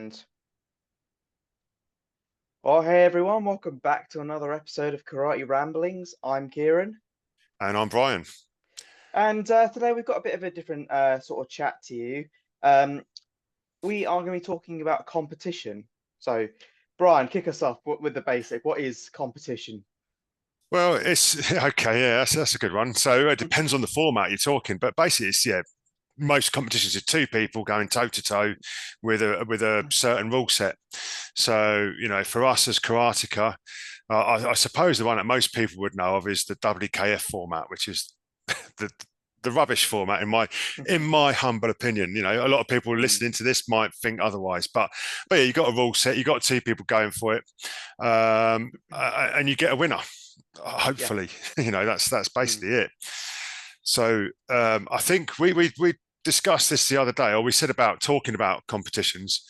And hey everyone, welcome back to another episode of Karate Ramblings. I'm Kieran, And I'm Brian. and today we've got a bit of a different sort of chat to you. Um, we are going to be talking about competition. So, Brian, kick us off with the basic. What is competition? Well, it's okay. Yeah, that's a good one. So it depends on the format you're talking, but basically, it's most competitions are two people going toe to toe with a certain rule set. So for us as karateka, I suppose the one that most people would know of is the WKF format, which is the the rubbish format in my humble opinion. A lot of people Mm, listening to this might think otherwise, but yeah, you got a rule set, you got two people going for it, and you get a winner. yeah. Hopefully, that's Mm, basically it. So I think we discussed this the other day, or we said about talking about competitions,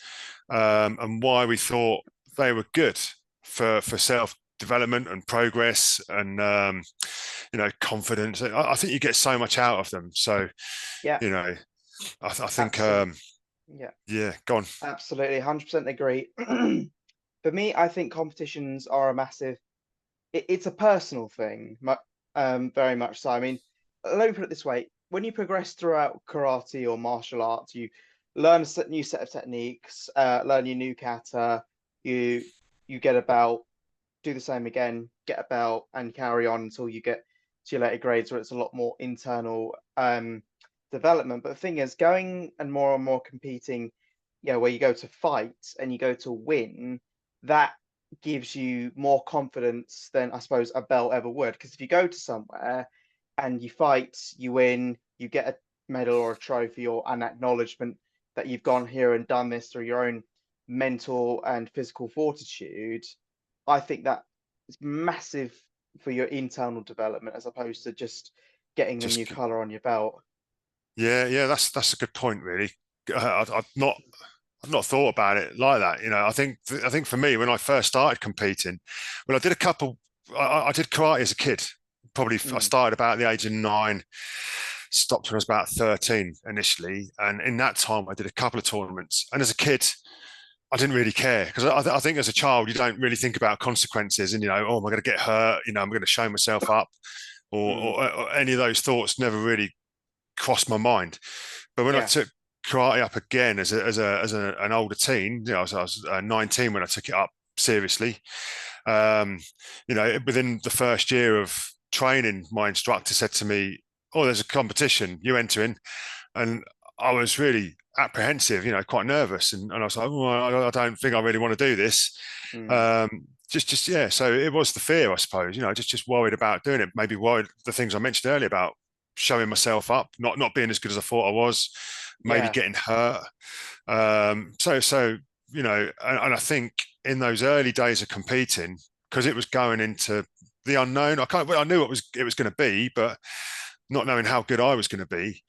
and why we thought they were good for self development and progress and confidence. I think you get so much out of them. So yeah, you know, I think absolutely. Yeah, yeah, go on. absolutely. 100% agree. For me, I think competitions are a massive it's a personal thing, very much so. I mean, let me put it this way: when you progress throughout karate or martial arts, you learn a new set of techniques, learn your new kata, you you get a belt, do the same again, get a belt, and carry on until you get to your later grades, where it's a lot more internal development. But the thing is, going and more competing, where you go to fight and you go to win, that gives you more confidence than I suppose a belt ever would. Because if you go to somewhere and you fight, you win, you get a medal or a trophy or an acknowledgement that you've gone here and done this through your own mental and physical fortitude. I think that is massive for your internal development as opposed to just getting a new Just color on your belt. yeah, that's a good point, really. I've not thought about it like that. I think for me, when I first started competing, well, I did a couple. I did karate as a kid. Probably I Mm, started about the age of 9, stopped when I was about 13 initially, and in that time I did a couple of tournaments. And as a kid, I didn't really care because I think as a child you don't really think about consequences, and oh, am I going to get hurt? I'm going to show myself up, or, mm, or, or any of those thoughts never really crossed my mind. But when I yeah, took karate up again an older teen, I was 19 when I took it up seriously. Um, within the first year of training, my instructor said to me, "Oh, there's a competition. You enter in," and I was really apprehensive, quite nervous, and I was like, "Oh, I don't think I really want to do this." mm, Just yeah. So it was the fear, I suppose. Just worried about doing it. Maybe worried the things I mentioned earlier about showing myself up, not being as good as I thought I was, maybe yeah, getting hurt. And I think in those early days of competing, because it was going into the unknown, I knew it was going to be, but not knowing how good I was going to be,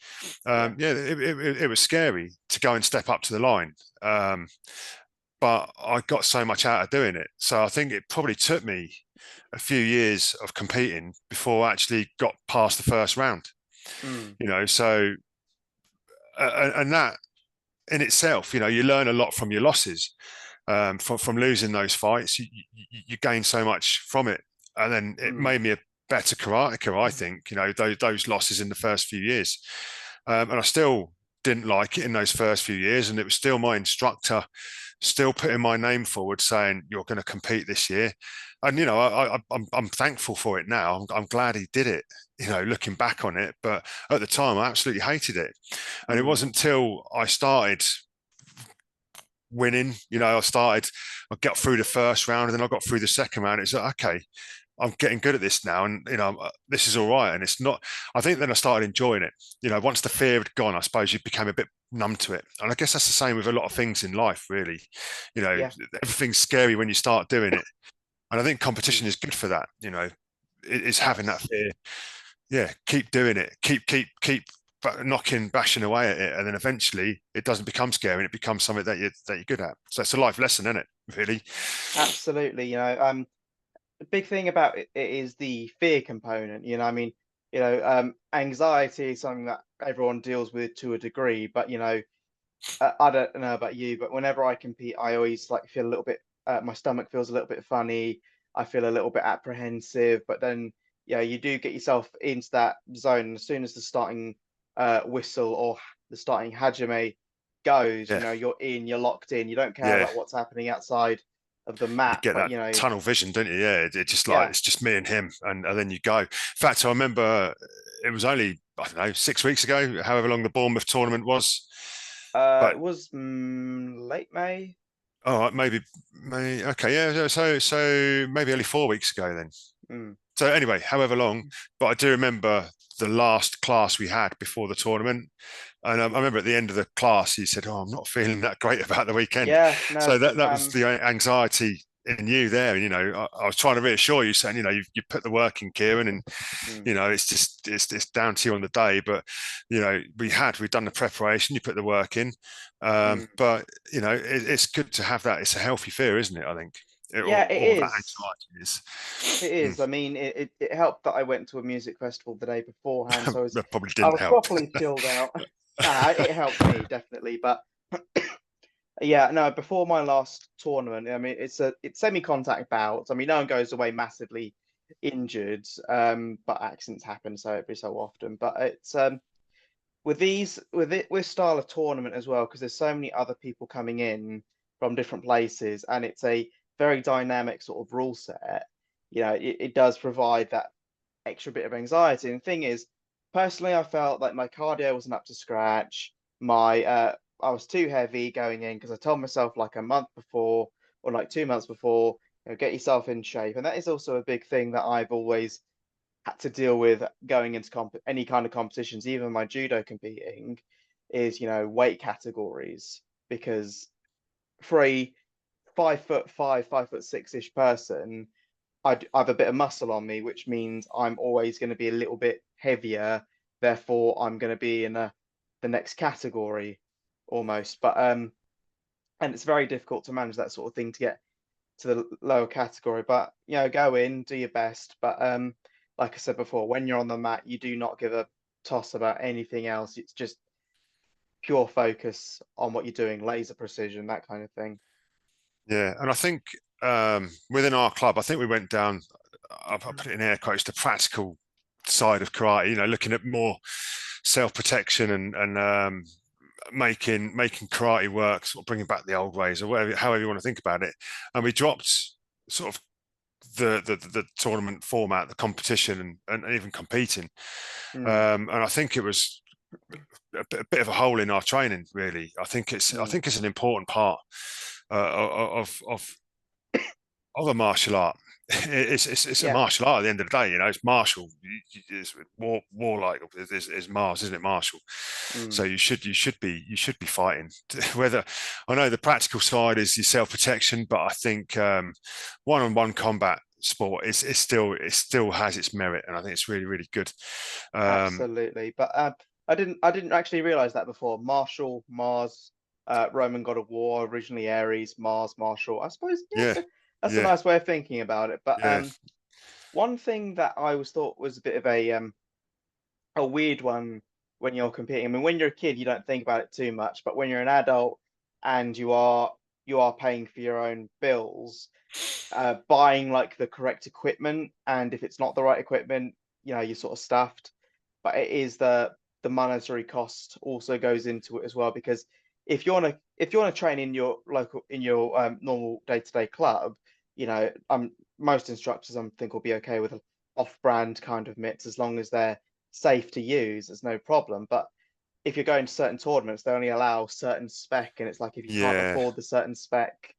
yeah. it was scary to go and step up to the line. But I got so much out of doing it. So I think it probably took me a few years of competing before I actually got past the first round. Mm, So and that in itself, you learn a lot from your losses, from losing those fights. You gain so much from it, and then it mm, made me a better karateka. I think those losses in the first few years, and I still didn't like it in those first few years, and it was still my instructor still putting my name forward, saying you're going to compete this year, and I'm thankful for it now. I'm glad he did it. Looking back on it, but at the time I absolutely hated it, and it mm, wasn't till I started winning. I got through the first round, and then I got through the second round. It's like, okay, I'm getting good at this now, and this is all right. And it's not. I think then I started enjoying it. Once the fear had gone, I suppose you became a bit numb to it. And I guess that's the same with a lot of things in life, really. You know, yeah. everything's scary when you start doing it, and I think Mm, competition is good for that. Is having that abs fear. Yeah, keep doing it. Keep bashing away at it, and then eventually it doesn't become scary, and it becomes something that you're good at. So it's a life lesson, isn't it? Really. Absolutely. The big thing about it is the fear component. I mean, anxiety is something that everyone deals with to a degree, but I don't know about you, but whenever I compete, I always like feel a little bit. My stomach feels a little bit funny. I feel a little bit apprehensive, but then yeah, you do get yourself into that zone. And as soon as the starting whistle or the starting hajime goes, Yeah, you're in, you're locked in. You don't care yeah. about what's happening outside of the You mat, get but that tunnel vision, don't you? Yeah, it just like yeah, it's just me and him, and then you go. In fact, I remember it was only, I don't know, 6 weeks ago, however long the Bournemouth tournament was. it But was late May. all right, maybe okay, yeah. So maybe only 4 weeks ago then. Mm, So anyway, however long, but I do remember the last class we had before the tournament, and I remember at the end of the class he said, "Oh, I'm not feeling that great about the weekend." yeah, no, So that was the anxiety in you there. And, I was trying to reassure you, saying, you put the work in, Kieran, and mm, it's just it's down to you on the day. But we've done the preparation, you put the work in, mm. but it's good to have that. It's a healthy fear, isn't it? I think, Yeah, it or that is. anxiety is. It is. I mean, it helped that I went to a music festival the day beforehand, so That probably I didn't was help. properly chilled out. It helped me definitely, but yeah, no, before my last tournament, I mean, it's semi-contact bouts. I mean, no one goes away massively injured, but accidents happen so every so often. But it's with style of tournament as well, because there's so many other people coming in from different places, and it's a very dynamic sort of rule set. It does provide that extra bit of anxiety. And the thing is, personally, I felt like my cardio wasn't up to scratch. My I was too heavy going in because I told myself like a month before or like 2 months before, get yourself in shape. And that is also a big thing that I've always had to deal with going into any kind of competitions, even my judo competing, is weight categories because for a 5'5", 5'6" person, I have a bit of muscle on me, which means I'm always going to be a little bit heavier. Therefore, I'm going to be in the next category almost. But and it's very difficult to manage that sort of thing to get to the lower category. But go in, do your best. But like I said before, when you're on the mat, you do not give a toss about anything else. It's just pure focus on what you're doing, laser precision, that kind of thing. Yeah, and I think within our club, I think we went down. I put it in air quotes, the practical side of karate. Looking at more self protection and making karate work, sort of bringing back the old ways or whatever, however you want to think about it. And we dropped sort of the tournament format, the competition, and even competing. Mm, And I think it was a bit of a hole in our training. Really, I mm. think it's an important part of a martial art. It's a Yeah. martial art at the end of the day. It's martial. It's warlike is Mars, isn't it? Martial. So Mm. you should be fighting. Whether I know the practical side is your self protection, but I think one-on-one combat sport it still has its merit, and I think it's really really good. Um, Absolutely. But I didn't actually realize that before. Martial, Mars, Roman god of war, originally Ares, Mars, Martial. I suppose yeah, yeah, that's a yeah, nice way of thinking about it. But yeah. one thing that I always thought was a bit of a weird one when you're competing. I mean, when you're a kid, you don't think about it too much, but when you're an adult and you are paying for your own bills, buying like the correct equipment, and if it's not the right equipment, you're sort of stuffed. But it is the monetary cost also goes into it as well because if you want to train in your normal day-to-day club, most instructors I think will be okay with off-brand kind of mitts as long as they're safe to use. There's no problem. But if you're going to certain tournaments, they only allow certain spec, and it's like if you can't Yeah. afford the certain spec,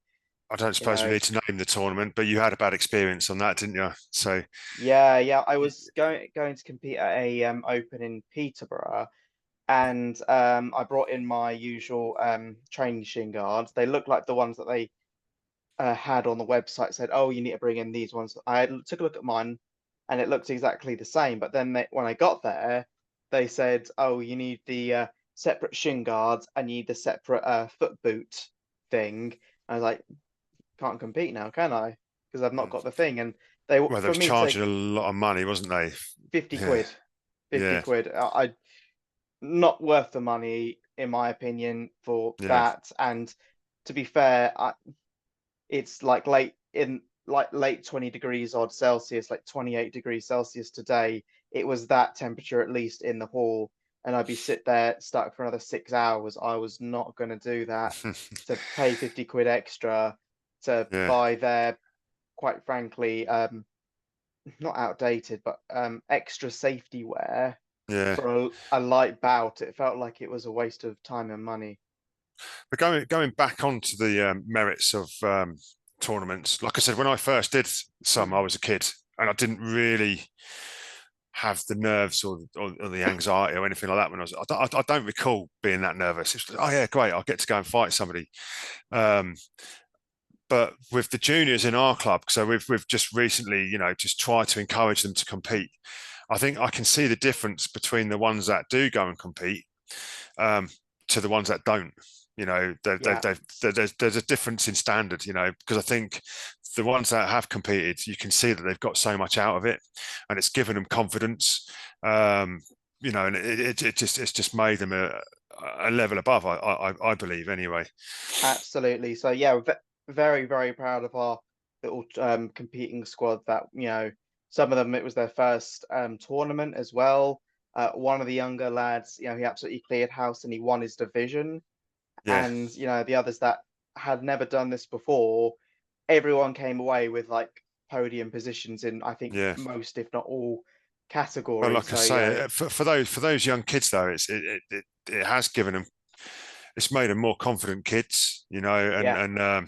I don't you suppose we know, need to name the tournament, but you had a bad experience on that, didn't you? So yeah, yeah. I was going to compete at a open in Peterborough, and I brought in my usual training shin guards. They look like the ones that they had on the website. Said, "Oh, you need to bring in these ones." Took a look at mine, and it looked exactly the same. But then when I got there, they said, "Oh, you need the separate shin guards and you need the separate foot boot thing." I was like, "Can't compete now, can I? Because I've not mm, got the thing." And well, they for was me to charging a lot of money, wasn't they? 50 Yeah, quid, 50 yeah, quid. Not worth the money in my opinion, for Yeah. that. And to be fair, it's like late 20 degrees odd Celsius, like 28 degrees Celsius today. It was that temperature at least in the hall, and I'd be sit there stuck for another 6 hours. I was not going to do that to pay 50 quid extra to Yeah. buy their, quite frankly, not outdated, but extra safety wear Yeah. for a light bout. It felt like it was a waste of time and money. But going back onto the merits of tournaments, like I said, when I first did some, I was a kid and I didn't really have the nerves or the anxiety or anything like that when I don't recall being that nervous. It's oh yeah, great, I'll get to go and fight somebody. Um, but with the juniors in our club, so we've just recently, just tried to encourage them to compete. I think I can see the difference between the ones that do go and compete um, to the ones that don't. Yeah. There's a difference in standard. Because I think the ones that have competed, you can see that they've got so much out of it, and it's given them confidence. And it's just made them a level above. I believe anyway. Absolutely. So yeah, we're very, very proud of our little competing squad that, some of them it was their first tournament as well. One of the younger lads, he absolutely cleared house and he won his division. Yeah, And, the others that had never done this before, everyone came away with like podium positions in, I think, yeah. most, if not all Well, categories. like I So say, yeah, for those young kids though, it has given them, it's made them more confident kids, and yeah,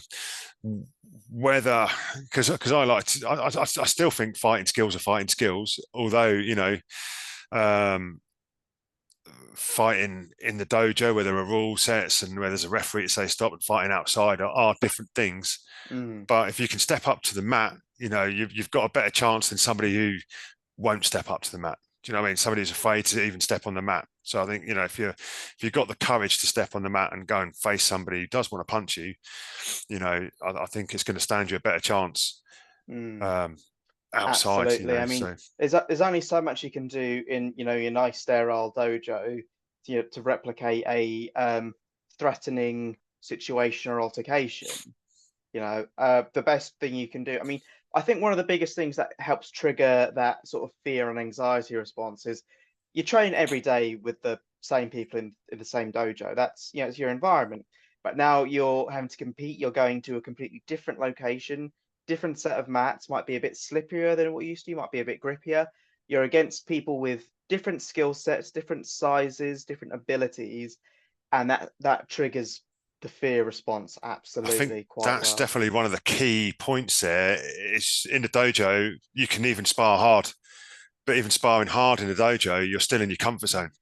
whether because I like to, I still think fighting skills are fighting skills, although um, fighting in the dojo where there are rule sets and where there's a referee to say stop and fighting outside are different things. mm, But if you can step up to the mat, you've got a better chance than somebody who won't step up to the mat. Do you know what I mean? Somebody who's afraid to even step on the mat. So I think if you've got the courage to step on the mat and go and face somebody who does want to punch you, I think it's going to stand you a better chance mm. um, outside. Absolutely. I mean, So there's only so much you can do in, your nice sterile dojo to replicate a threatening situation or altercation. The best thing you can do. I mean, I think one of the biggest things that helps trigger that sort of fear and anxiety response is you train every day with the same people in the same dojo. That's, it's your environment. But now you're having to compete, you're going to a completely different location, different set of mats, might be a bit slipperier than what you used to, might be a bit grippier. You're against people with different skill sets, different sizes, different abilities, and that triggers the fear response I think absolutely quite that's well. definitely one of the key points there. Is in the dojo, you can even spar hard, but even sparring hard in the dojo, you're still in your comfort zone.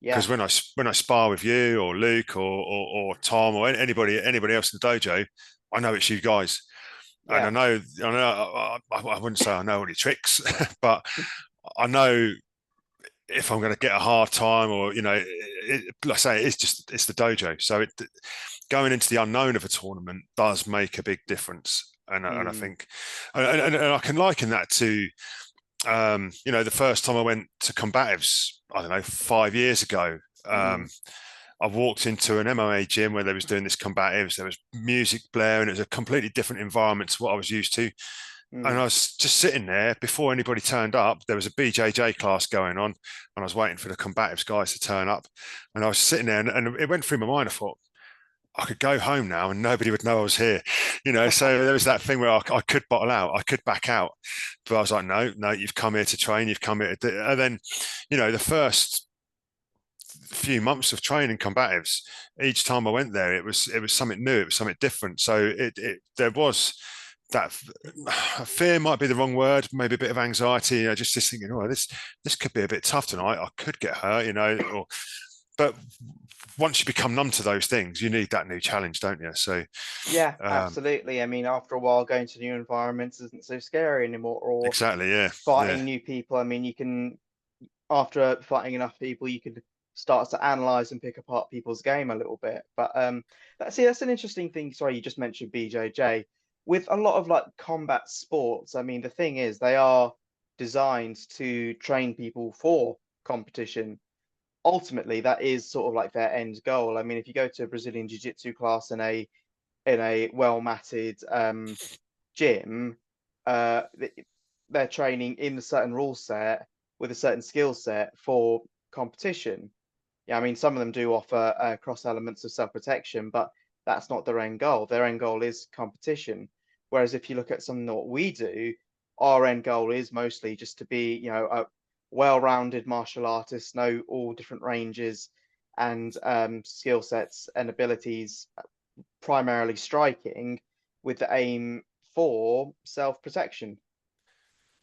Yeah, Because when I spar with you or Luke or Tom or anybody else in the dojo, I know it's you guys, and yeah, I wouldn't say I know all your tricks, but I know if I'm going to get a hard time or like I say, it's the dojo. So going into the unknown of a tournament does make a big difference, and I mm, think, and I can liken that to the first time I went to combatives, I don't know, 5 years ago. mm, I walked into an MMA gym where they was doing this combatives. There was music blaring. It was a completely different environment to what I was used to. And mm. I was just sitting there before anybody turned up. There was a BJJ class going on, and I was waiting for the combatives guys to turn up. And I was sitting there, and it went through my mind. I thought, I could go home now and nobody would know I was here. So there was that thing where I could bottle out, I could back out. But I was like, no, no, you've come here to train, you've come here to do. And then, the first few months of training combatives, each time I went there, it was something new, it was something different. So there was that fear might be the wrong word, maybe a bit of anxiety, just thinking, oh, this could be a bit tough tonight. I could get hurt, but once you become numb to those things, you need that new challenge, don't you? So Yeah, um, absolutely. I mean, after a while, going to new environments isn't so scary anymore, or exactly, yeah, yeah, fighting new people. I mean, you can, after fighting enough people, you can start to analyze and pick apart people's game a little bit. But that's an interesting thing. Sorry, you just mentioned BJJ. With a lot of like combat sports, I mean, the thing is they are designed to train people for competition. ultimately that is sort of like their end goal. I mean, if you go to a Brazilian Jiu-Jitsu class in a well-matted gym, they're training in a certain rule set with a certain skill set for competition. Yeah, I mean, some of them do offer cross elements of self-protection, but that's not their end goal. Their end goal is competition. Whereas if you look at something that what we do, our end goal is mostly just to be, a well-rounded martial artist, know all different ranges and skill sets and abilities, primarily striking, with the aim for self-protection.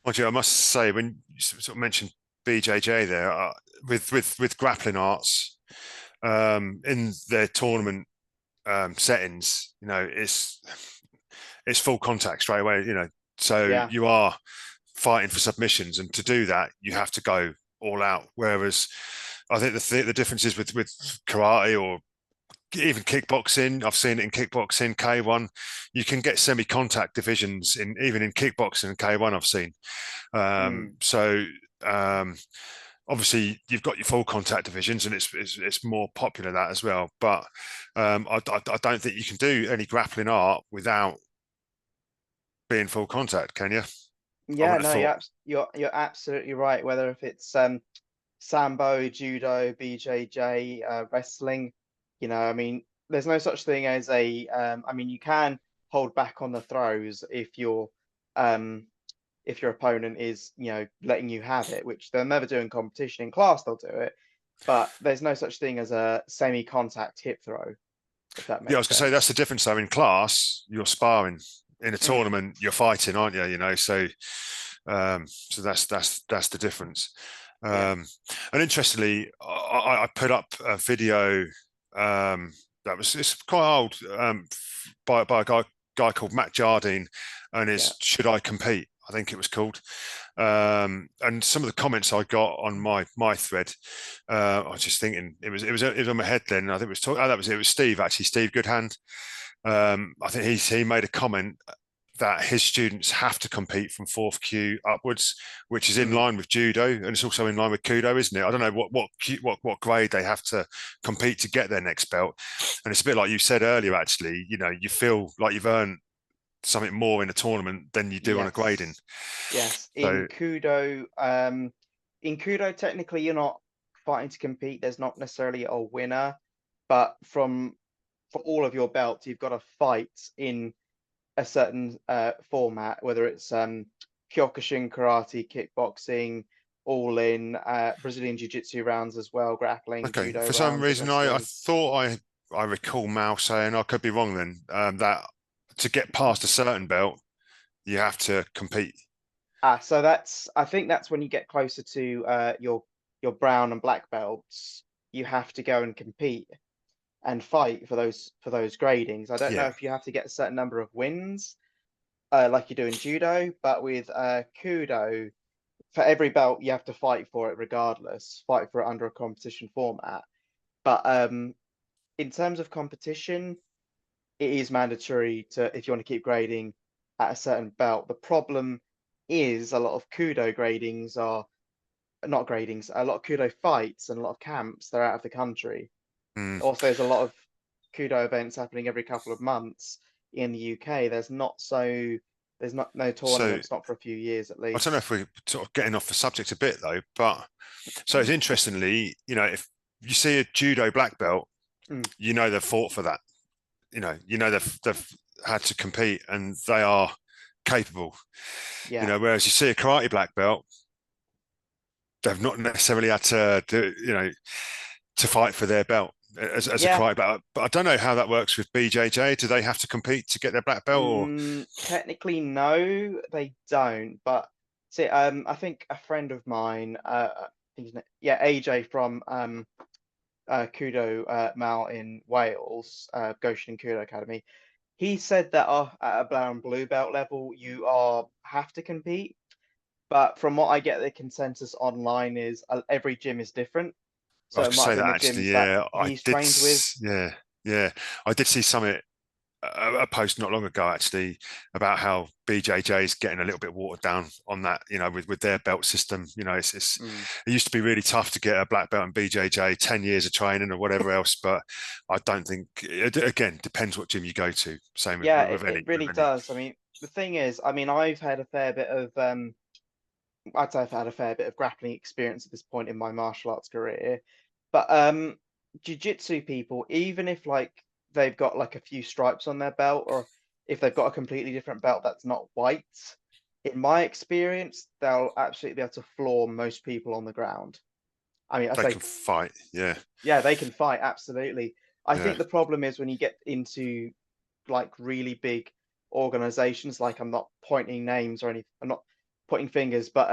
Mind you, I must say, when you sort of mentioned BJJ there, with grappling arts in their tournament settings, it's full contact straight away. So Yeah. you are fighting for submissions, and to do that, you have to go all out. Whereas I think the difference is with karate or even kickboxing. I've seen it in kickboxing, K1. You can get semi-contact divisions in even in kickboxing and K1. I've seen. Mm. So obviously you've got your full contact divisions, and it's more popular that as well. But I don't think you can do any grappling art without being full contact, can you? I Yeah, wouldn't have no, thought. you're absolutely right. Whether if it's sambo, judo, BJJ, wrestling, I mean, there's no such thing as I mean, you can hold back on the throws um if your opponent is, letting you have it, which they'll never do in competition. In class, they'll do it, but there's no such thing as a semi-contact hip throw, if that Yeah, I was makes going to say that's the sense. difference. Though in class, you're sparring. In a Mm, tournament, you're fighting, aren't you? So that's the difference. yeah, And interestingly, I put up a video that was it's quite old by a guy called Matt Jardine, and yeah. is "Should I Compete?" I think it was called. And some of the comments I got on my thread, I was just thinking it was on my head then. I think it was that was it. It was Steve, actually, Steve Goodhand. I think he made a comment that his students have to compete from fourth kyu upwards, which is in Mm, line with judo, and it's also in line with kudo, isn't it? I don't know what grade they have to compete to get their next belt, and it's a bit like you said earlier. Actually, you feel like you've earned something more in a tournament than you do on a grading. yes, yes. So In Kudo, technically, you're not fighting to compete. There's not necessarily a winner, but for all of your belts, you've got to fight in a certain format, whether it's Kyokushin, karate, kickboxing, all in, Brazilian Jiu-Jitsu rounds as well, grappling, okay, judo for some rounds, reason I wrestling. thought I recall Mal saying, I could be wrong then, that to get past a certain belt you have to compete. So I think that's when you get closer to your brown and black belts, you have to go and compete and fight for those gradings. I don't know Yeah. if you have to get a certain number of wins, like you do in judo, but with Kudo, for every belt you have to fight for it regardless, fight for it under a competition format. But in terms of competition, it is mandatory to if you want to keep grading at a certain belt. The problem is a lot of Kudo gradings are not gradings, a lot of Kudo fights and a lot of camps, they're out of the country. Mm. Also, there's a lot of Kudo events happening every couple of months in the UK. There's not no So tournaments, not for a few years at I don't know least. if we're sort of getting off the subject a bit though, but so it's interestingly, if you see a judo black belt, Mm, they've fought for that. They've had to compete and they are capable. yeah. Whereas you see a karate black belt, they've not necessarily had to do, to fight for their belt as a Yeah. karate belt. But I don't know how that works with BJJ. Do they have to compete to get their black belt, or Technically, no, they don't. But see, I think a friend of mine, I think yeah, AJ from Kudo Mal in Wales, Goshen Kudo Academy. He said that at a brown blue belt level, you are have to compete. But from what I get, the consensus online is every gym is different. I So was it going to might have say been that the actually. gyms that Yeah, he's trained with. yeah, I did see something a post not long ago actually about how BJJ is getting a little bit watered down on that, with their belt system. Mm. It used to be really tough to get a black belt in BJJ, 10 years of training or whatever else. But I don't think, again, depends what gym you go to. Same with, Yeah, with it any, really does. I mean, the thing is, I mean, I've had a fair bit of I'd say I've had a fair bit of grappling experience at this point in my martial arts career. But jiu-jitsu people, even if like they've got like a few stripes on their belt, or if they've got a completely different belt that's not white, in my experience, they'll absolutely be able to floor most people on the ground. I mean, I they say, can fight. Yeah. yeah, they can fight, absolutely. I Yeah. think the problem is when you get into like really big organizations, like I'm not pointing names or anything, I'm not pointing fingers, but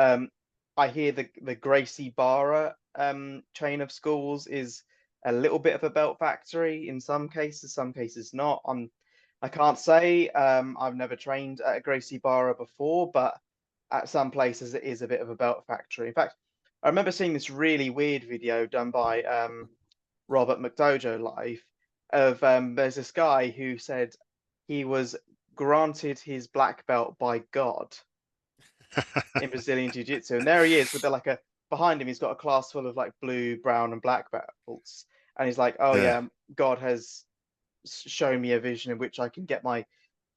I hear the Gracie Barra chain of schools is a little bit of a belt factory in some cases not. I can't say. I've never trained at a Gracie Barra before, but at some places it is a bit of a belt factory. In fact, I remember seeing this really weird video done by Robert McDojo live of there's this guy who said he was granted his black belt by God in Brazilian Jiu-Jitsu. And there he is with like a behind him, he's got a class full of like blue, brown, and black belts. And he's like, oh Yeah. yeah, God has shown me a vision in which I can get my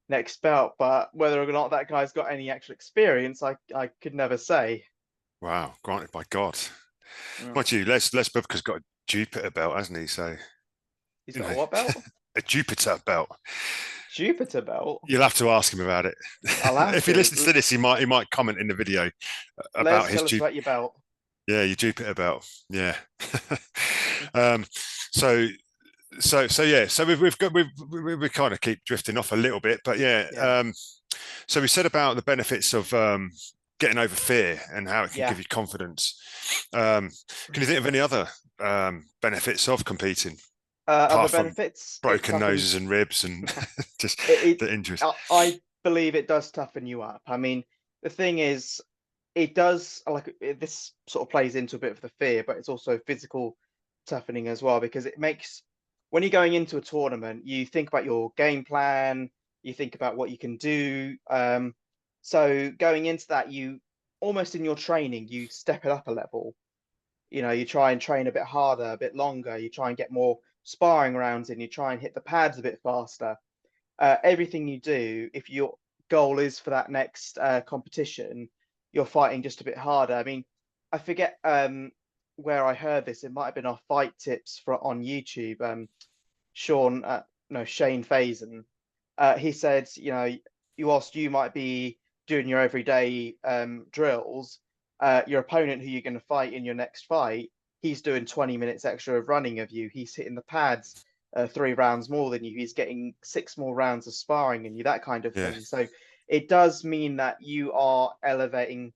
next belt. But whether or not that guy's got any actual experience, I could never say. Wow. Granted by God. Mm. Mind you, Les Bubka's got a Jupiter belt, hasn't he? So, He's you got a know, what belt? a Jupiter belt. Jupiter belt. You'll have to ask him about it. I'll have If he to. listens to this, he might comment in the video Les, about his tell us about your belt. yeah, your Jupiter belt. Yeah. um, so yeah. So we've got we kind of keep drifting off a little bit, but yeah. Yeah, So we said about the benefits of getting over fear and how it can yeah. give you confidence. Can you think of any other benefits of competing Other apart from benefits, it broken noses toughens. and ribs and just It, the injuries? I believe it does toughen you up. I mean, the thing is, it does this sort of plays into a bit of the fear, but it's also physical toughening as well because it makes when you're going into a tournament, you think about your game plan, you think about what you can do. So going into that, you almost in your training, you step it up a level. You try and train a bit harder, a bit longer. You try and get more sparring rounds in. You try and hit the pads a bit faster. Everything you do, if your goal is for that next competition, you're fighting just a bit harder. I mean, I forget where I heard this. It might have been our fight tips for on YouTube. Sean, no, Shane Faison. He said, whilst you might be doing your everyday drills, your opponent who you're going to fight in your next fight, he's doing 20 minutes extra of running of you. He's hitting the pads 3 rounds more than you. He's getting 6 more rounds of sparring in you, that kind of Yeah, thing. So it does mean that you are elevating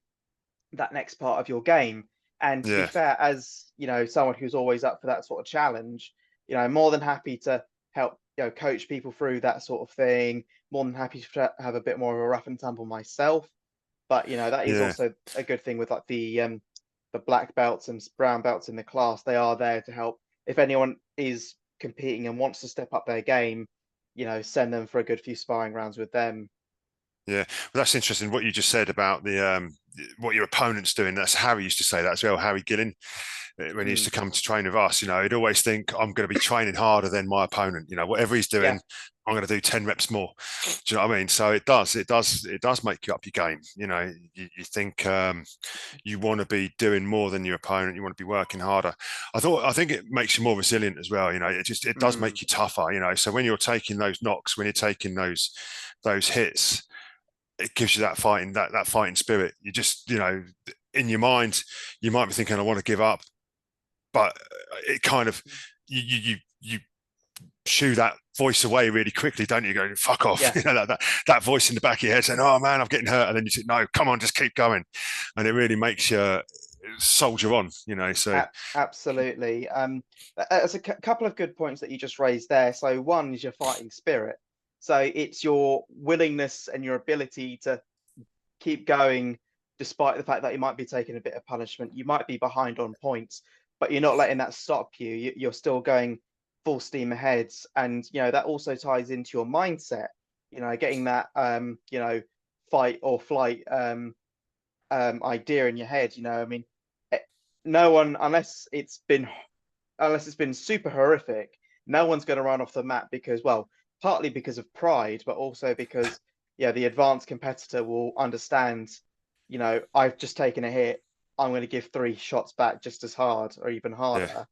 that next part of your game. And to be yeah, fair, as someone who's always up for that sort of challenge, I'm more than happy to help coach people through that sort of thing. More than happy to have a bit more of a rough and tumble myself. But that is yeah. also a good thing with like the black belts and brown belts in the class. They are there to help if anyone is competing and wants to step up their game. Send them for a good few sparring rounds with them. Yeah, well, that's interesting. What you just said about the what your opponent's doing. That's Harry used to say that as well. Harry Gillen, when he used Mm, to come to train with us, he'd always think, I'm going to be training harder than my opponent. Whatever he's yeah. doing, I'm going to do 10 reps more. Do you know what I mean? So it does make you up your game. You think you want to be doing more than your opponent. You want to be working harder. I think it makes you more resilient as well. It does Mm, make you tougher. So when you're taking those knocks, when you're taking those hits, it gives you that fighting spirit. You just, in your mind, you might be thinking, I want to give up, but it kind of you shoo that voice away really quickly, don't you? Go, fuck off. yeah. That voice in the back of your head saying, oh man, I'm getting hurt. And then you say, no, come on, just keep going. And it really makes you soldier on, so Absolutely. There's a couple of good points that you just raised there. So one is your fighting spirit. So it's your willingness and your ability to keep going despite the fact that you might be taking a bit of punishment. You might be behind on points, but you're not letting that stop you. You're still going full steam ahead. And, that also ties into your mindset, getting that, fight or flight idea in your head. I mean, eh, no one, unless it's been super horrific, no one's going to run off the map because, well, partly because of pride, but also because, yeah, the advanced competitor will understand, I've just taken a hit. I'm going to give 3 shots back just as hard or even Yeah. harder.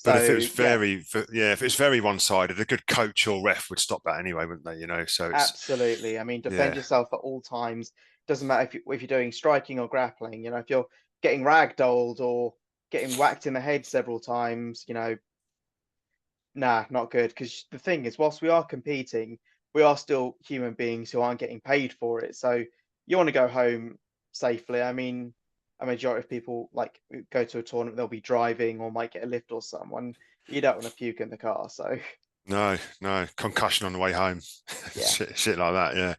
But if it So, was yeah, if it's very one-sided, a good coach or ref would stop that anyway, wouldn't they? So it's absolutely. I mean, defend yeah, yourself at all times. Doesn't matter if you're doing striking or grappling. If you're getting ragdolled or getting whacked in the head several times, nah, not good. Because the thing is, whilst we are competing, we are still human beings who aren't getting paid for it. So you want to go home safely. I mean, a majority of people like go to a tournament, they'll be driving or might get a lift or someone. You don't want to puke in the car. So no concussion on the way home, yeah, shit like that.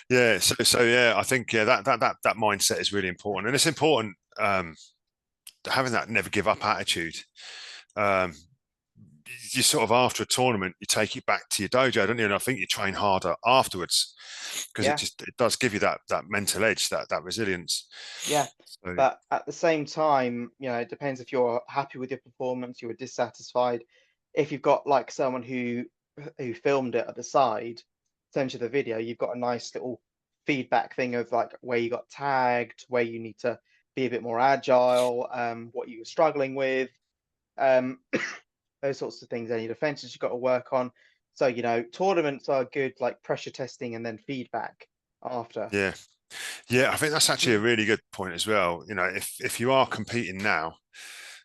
Yeah. So yeah, I think that mindset is really important, and it's important having that never give up attitude. Um, you sort of after a tournament, you take it back to your dojo, don't you? And I think you train harder afterwards because yeah, it does give you that mental edge, that resilience. yeah. So But at the same time, it depends if you're happy with your performance, you were dissatisfied. If you've got like someone who filmed it at the side, sends you the video, you've got a nice little feedback thing of like where you got tagged, where you need to be a bit more agile, what you were struggling with, um, those sorts of things. Any defenses you've got to work on. So, tournaments are good, like pressure testing and then feedback after. yeah, yeah, I think that's actually a really good point as well. If you are competing now,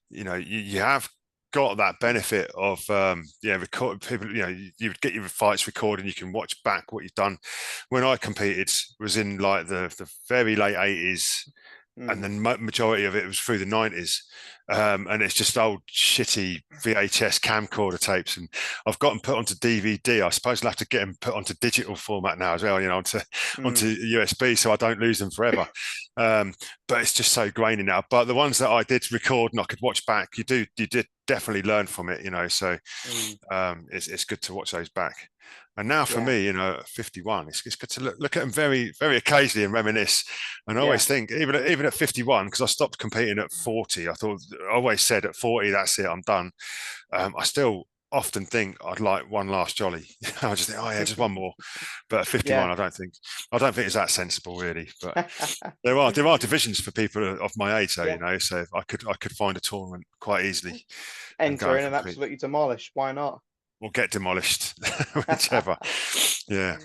you have got that benefit of record people. You would get your fights recorded, and you can watch back what you've done. When I competed, was in like the very late 80s, and Mm, then majority of it was through the 90s, and it's just old shitty VHS camcorder tapes, and I've got them put onto DVD. I suppose I'll have to get them put onto digital format now as well, onto mm, USB, so I don't lose them forever. But it's just so grainy now. But the ones that I did record and I could watch back, you did definitely learn from it, so mm, it's good to watch those back. And now for yeah, me, 51, it's good to look at them very, very occasionally and reminisce. And I yeah. always think, even at 51, because I stopped competing at 40, I always said at 40, that's it, I'm done. I still often think I'd like one last jolly. I just think, oh yeah, just one more. But at 51, Yeah. I don't think it's that sensible really. But there are divisions for people of my age though, Yeah. so I could find a tournament quite easily and go Enter and in and compete absolutely demolish. Why not? or get demolished, whichever. Yeah.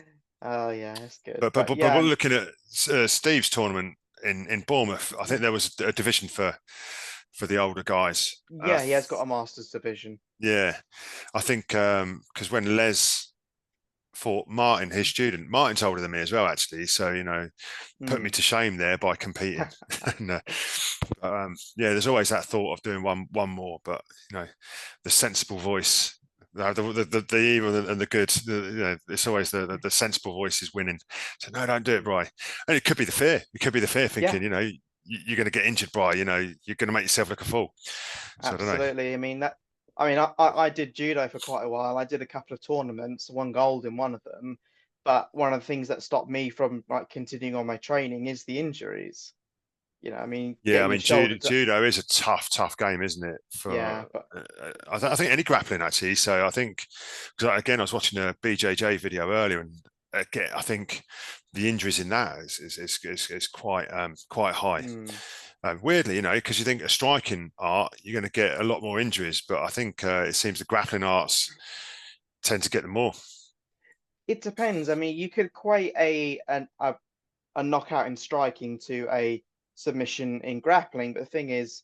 Oh yeah, that's good. But we're looking at Steve's tournament in Bournemouth. I think mm, there was a division for the older guys. yeah, he has got a Masters division. Yeah, I think because when Les fought Martin, his student, Martin's older than me as well, actually. So put me Mm. to shame there by competing. and, yeah, there's always that thought of doing one more, but the sensible voice. The evil and the good, it's always the sensible voice is winning. So no, don't do it, Bry. And it could be the fear. It could be the fear Yeah, thinking, you're going to get injured, Bry. You're going to make yourself look a fool. So I don't know. absolutely. I mean, I did judo for quite a while. I did a couple of tournaments, won gold in one of them. But one of the things that stopped me from like continuing on my training is the injuries. I mean, Yeah, I getting your mean, shoulder judo is a tough game, isn't it? yeah, For but I think any grappling actually. So I think because again, I was watching a BJJ video earlier, and again, I think the injuries in that is quite high. mm, Weirdly, because you think a striking art, you're going to get a lot more injuries, but I think it seems the grappling arts tend to get them more. it depends. I mean, you could equate a knockout in striking to a submission in grappling. But the thing is,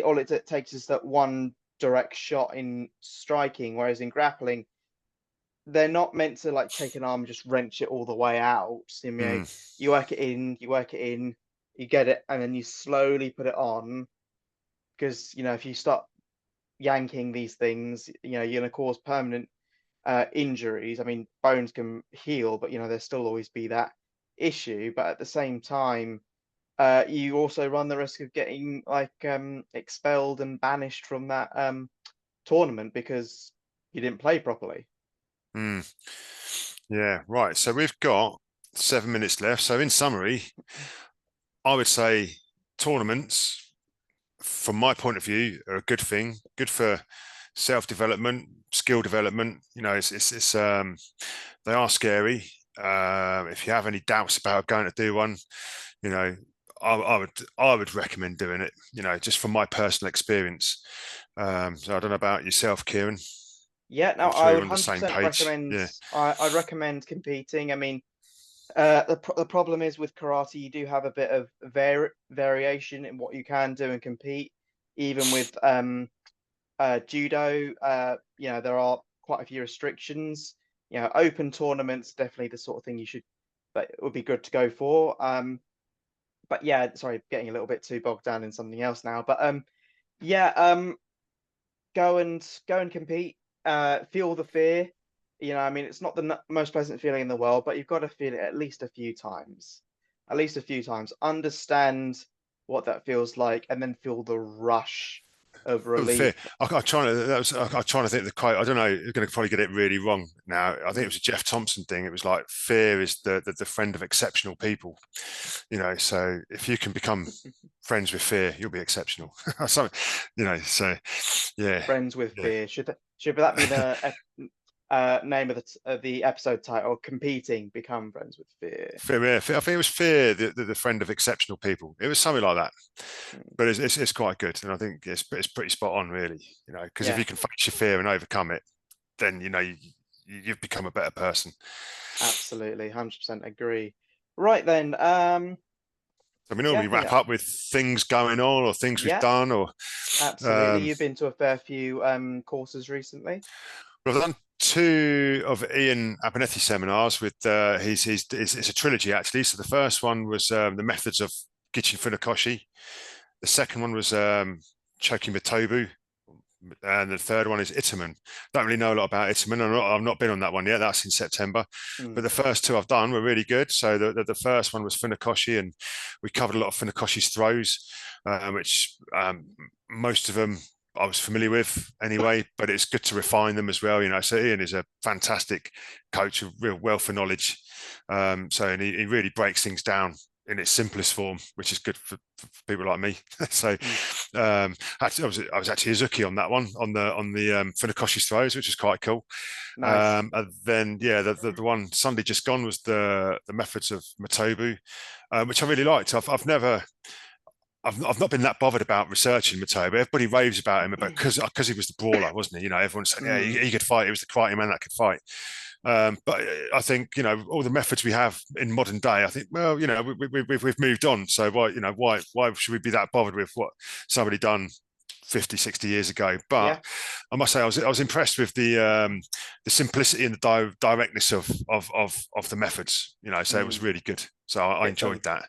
all it takes is that one direct shot in striking, whereas in grappling, they're not meant to like take an arm and just wrench it all the way out. So, Mm, you work it in, you get it, and then you slowly put it on. Because if you start yanking these things, you're gonna cause permanent injuries. I mean, bones can heal, but there'll still always be that issue. But at the same time, you also run the risk of getting like expelled and banished from that tournament because you didn't play properly. Mm. Yeah, right. So we've got 7 minutes left. So in summary, I would say tournaments, from my point of view, are a good thing. Good for self-development, skill development. You know, it's they are scary. If you have any doubts about going to do one, you know, I would recommend doing it. You know, just from my personal experience. So I don't know about yourself, Kieran. Yeah, no, I'm sure I you're would on the same 100% page. recommend. Yeah. I'd recommend competing. I mean, the problem is with karate, you do have a bit of variation in what you can do and compete. Even with judo, you know, there are quite a few restrictions. You know, open tournaments definitely the sort of thing you should that would be good to go for. But yeah, sorry, getting a little bit too bogged down in something else now. But yeah, go and compete. Feel the fear. You know, I mean, it's not the most pleasant feeling in the world, but you've got to feel it at least a few times. At least a few times. Understand what that feels like, and then feel the rush of Oh, the fear. relief. I'm trying to. I'm trying to think of the quote. I don't know. You're going to probably get it really wrong now. I think it Mm. was a Jeff Thompson thing. It was like fear is the friend of exceptional people. You know, so if you can become friends with fear, you'll be exceptional. So, you know, so yeah, Friends with yeah. fear. Should that be the name of the episode title? Competing, become friends with fear. Fear, yeah, I think it was fear, the friend of exceptional people. It was something like that. Mm. But it's quite good, and I think it's pretty spot on, really. You know, because if Yeah, you can face your fear and overcome it, then you know you've become a better person. absolutely, 100% agree. Right then, So we yeah, normally I think wrap up with things going on or things we've yeah, done, or absolutely. um, You've been to a fair few courses recently. I've done two of Ian Abernethy seminars with it's a trilogy actually. So the first one was the methods of Gichin Funakoshi. The second one was choking with Tobu, and the third one is Itaman. Don't really know a lot about Itaman. I've not been on that one yet. That's in September. Mm. But the first two I've done were really good. So the first one was Funakoshi, and we covered a lot of Funakoshi's throws, which most of them I was familiar with anyway, but it's good to refine them as well. You know, so Ian is a fantastic coach, a real wealth of knowledge. And he really breaks things down in its simplest form, which is good for people like me. So Mm. actually, I was actually Izuki on that one on the Funakoshi's throws, which was quite cool. Nice. And then yeah, the one Sunday just gone was the methods of Matobu, which I really liked. I've not been that bothered about researching Matobu. Everybody raves about him about because he was the brawler, wasn't he? You know, everyone said, yeah, Mm. he could fight. He was the karate man that could fight. But I think you know all the methods we have in modern day. I think well, you know, we've moved on. So why should we be that bothered with what somebody done 50, 60 years ago? But Yeah. I must say I was impressed with the simplicity and the directness of the methods. You know, so it was Mm. really good. So I Get enjoyed done.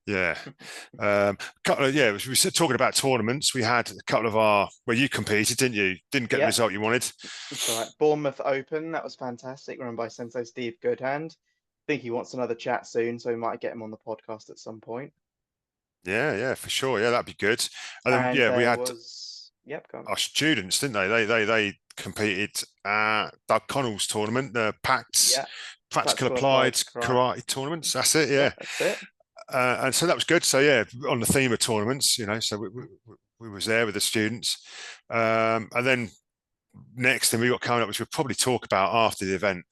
that. Yeah. Yeah, we were talking about tournaments. We had a couple of our where you competed, didn't you? Didn't get the Yeah. result you wanted. It's all right. Bournemouth Open, that was fantastic, run by Sensei Steve Goodhand. Think he wants another chat soon, so we might get him on the podcast at some point. Yeah, yeah, for sure. Yeah, that'd be good. And then And yeah, we there had was, yep, go on. our students, didn't they? They competed at Doug Connell's tournament, the PACTS Yeah, Practical practical applied Applied karate. Karate tournaments. That's it. Yeah, Yeah, that's it. and so that was good. So yeah, on the theme of tournaments, you know, so we was there with the students, and then next thing we got coming up, which we'll probably talk about after the event,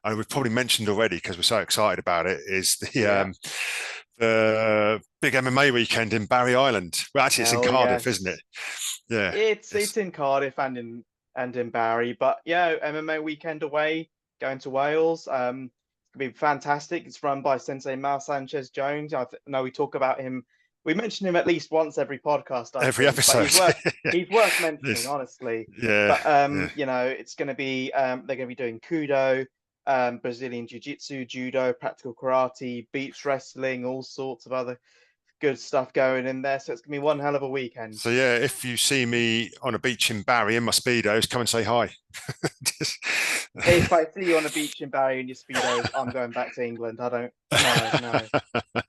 and we've probably mentioned already because we're so excited about it, is Yeah. the big MMA weekend in Barry Island. Well, actually, it's in Hell Cardiff, isn't it? yes. Yeah. It's in Cardiff and in Barry, but yeah, MMA weekend away, going to Wales. It's gonna be fantastic. It's run by Sensei Mal Sanchez Jones. I know we talk about him. We mention him at least once every podcast, I Every think, but episode. he's worth mentioning, This, honestly. yeah, But yeah. you know, it's gonna be they're gonna be doing Kudo, Brazilian Jiu-Jitsu, Judo, practical karate, beach wrestling, all sorts of other good stuff going in there. So it's gonna be one hell of a weekend. So yeah, if you see me on a beach in Barry in my speedos, come and say hi. Just- If I see you on a beach in Barry in your speedos, I'm going back to England. I don't. No, no.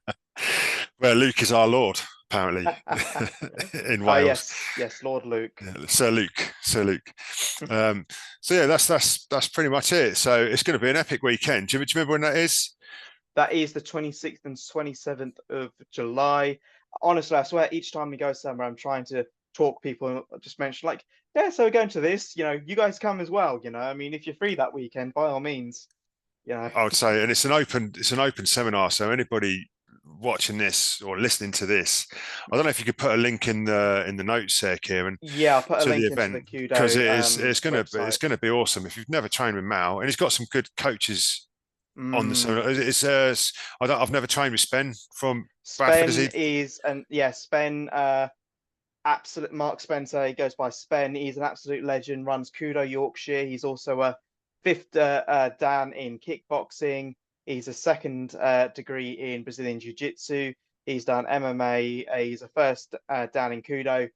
Where Luke is our Lord, apparently, in Oh Wales. yes, yes, Lord Luke. Yeah, Sir Luke, Sir Luke. So yeah, that's pretty much it. So it's going to be an epic weekend. Do you remember when that is? That is the 26th and 27th of July. Honestly, I swear each time we go somewhere, I'm trying to talk people and just mention like, yeah, so we're going to this, you guys come as well, I mean, if you're free that weekend, by all means, you know. I would say, and it's an open seminar. So anybody watching this or listening to this, I don't know if you could put a link in the notes there, Kieran, Yeah, I'll put a to the link into the event, because Kudo it's website. gonna be awesome if you've never trained with Mal, and he's got some good coaches on the Mm. seminar. I've never trained with Spen from Bradford. Is Spen he? is, and yeah, Spen, absolute Mark Spencer. He goes by Spen. He's an absolute legend. Runs Kudo Yorkshire. He's also a fifth Dan in kickboxing. He's a second degree in Brazilian Jiu Jitsu. He's done MMA. He's a first Dan in Kudo.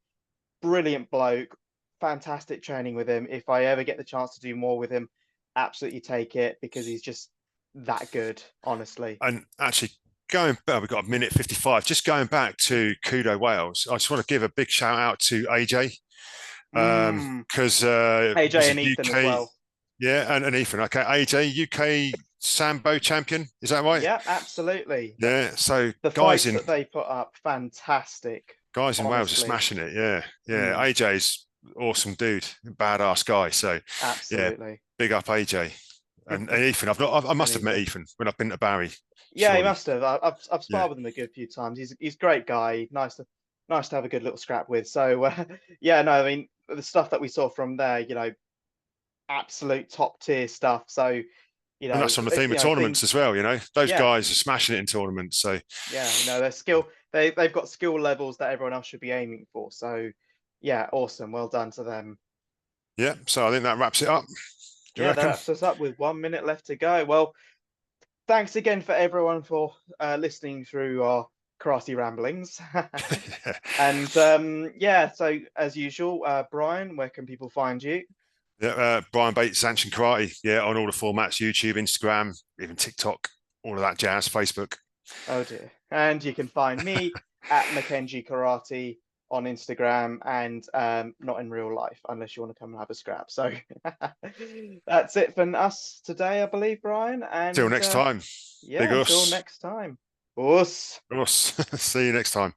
Brilliant bloke. Fantastic training with him. If I ever get the chance to do more with him, absolutely take it because he's just that good, honestly. And actually, we've got a minute 55. Just going back to Kudo Wales, I just want to give a big shout out to AJ, Mm. because was AJ and it Ethan as UK? well. Yeah, and Ethan. Okay, AJ, UK Sambo champion. Is that right? Yeah, absolutely. Yeah. So The fights that they put up, fantastic, guys in Wales are honestly. smashing it. Yeah, yeah. Mm, AJ's awesome dude, badass guy. So yeah, absolutely. big up AJ and Ethan. I must have met Anything. Ethan when I've been to Barry. Yeah, he Surely. must have. I've Yeah. sparred with him a good few times. He's a great guy. Nice to have a good little scrap with. So yeah, no, I mean the stuff that we saw from there, absolute top tier stuff. So And that's on the theme of tournaments as well. Those yeah, guys are smashing it in tournaments. So yeah, their skill. They've got skill levels that everyone else should be aiming for. So yeah, awesome. Well done to them. yeah. So I think that wraps it up. Do you Yeah, that reckon? wraps us up with 1 minute left to go. Well, thanks again for everyone for listening through our karate ramblings. And yeah, so as usual, Brian, where can people find you? Yeah. Brian Bates, Sanchin Karate. Yeah, on all the formats: YouTube, Instagram, even TikTok, all of that jazz, Facebook. Oh dear. And you can find me at Mackenzie Karate on Instagram and not in real life unless you want to come and have a scrap. So that's it for us today, I believe, Brian. Till And next time. yeah, Big until us. next time. Us. Us. See you next time.